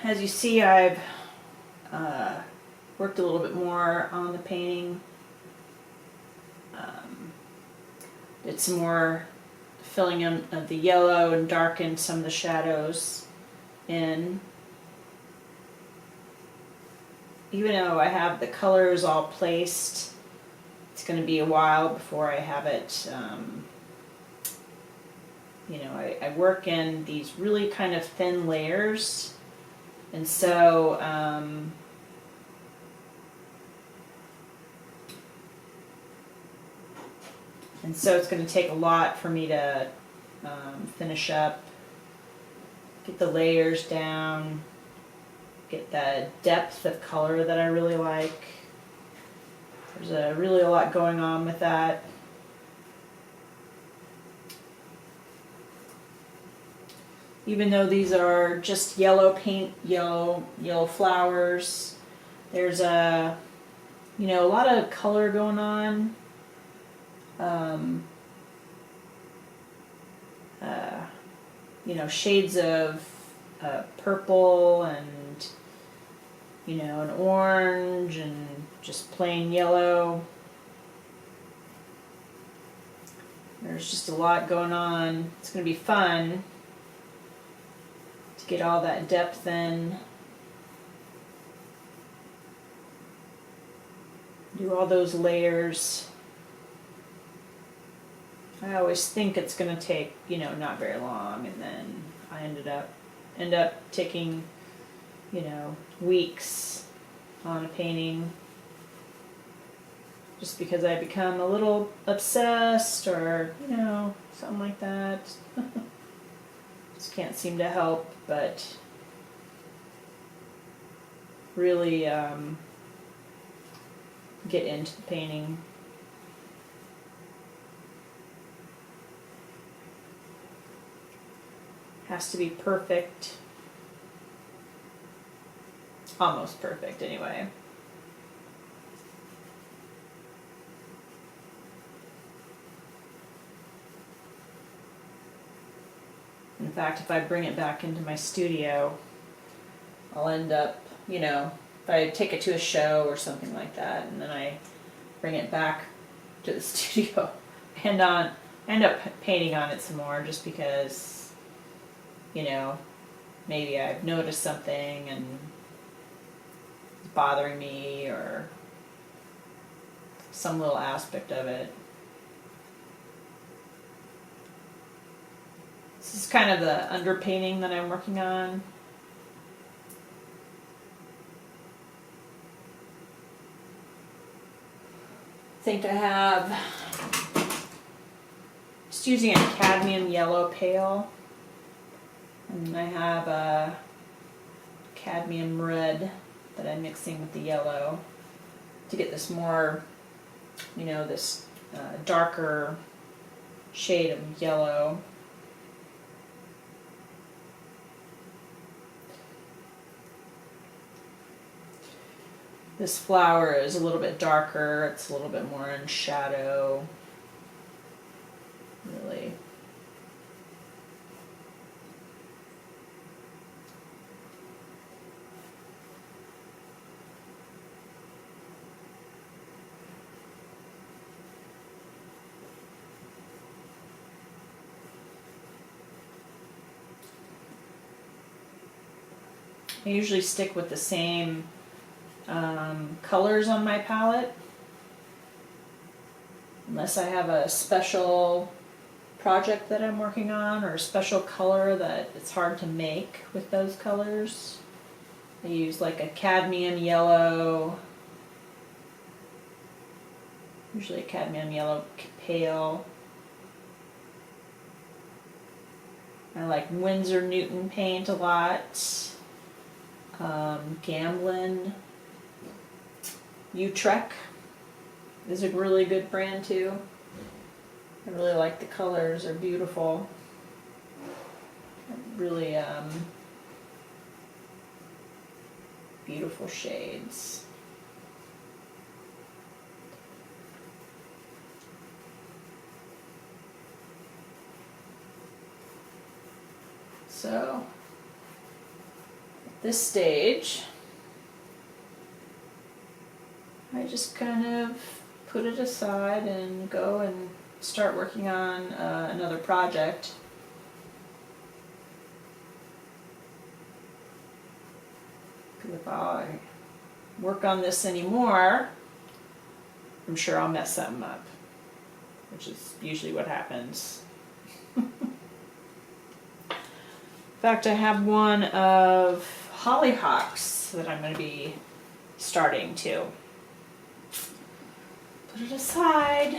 as you see, I've worked a little bit more on the painting. Did some more filling in of the yellow and darkened some of the shadows in. Even though I have the colors all placed, it's going to be a while before I have it. You know, I work in these really kind of thin layers, and so it's going to take a lot for me to finish up, get the layers down, get the depth of color that I really like. There's really a lot going on with that. Even though these are just yellow paint, yellow flowers, there's a lot of color going on. Shades of purple and an orange and just plain yellow. There's just a lot going on. It's going to be fun to get all that depth in. Do all those layers. I always think it's going to take, not very long, and then I end up taking, weeks on a painting, just because I become a little obsessed or, something like that. Just can't seem to help but really get into the painting. Has to be perfect. Almost perfect, anyway. In fact, if I bring it back into my studio, I'll end up, if I take it to a show or something like that, and then I bring it back to the studio, and end up painting on it some more, just because maybe I've noticed something and it's bothering me, or some little aspect of it. This is kind of the underpainting that I'm working on. I think I have just using a cadmium yellow pale. And I have a cadmium red that I'm mixing with the yellow to get this more, this darker shade of yellow. This flower is a little bit darker, it's a little bit more in shadow, really. I usually stick with the same colors on my palette, unless I have a special project that I'm working on, or a special color that it's hard to make with those colors. I use like a cadmium yellow, usually a cadmium yellow pale. I like Winsor Newton paint a lot. Gamblin Utrecht is a really good brand too. I really like the colors, they're beautiful. Really beautiful shades. So this stage, I just kind of put it aside and go and start working on another project. Because if I work on this anymore, I'm sure I'll mess something up, which is usually what happens. In fact, I have one of hollyhocks that I'm going to be starting to put it aside.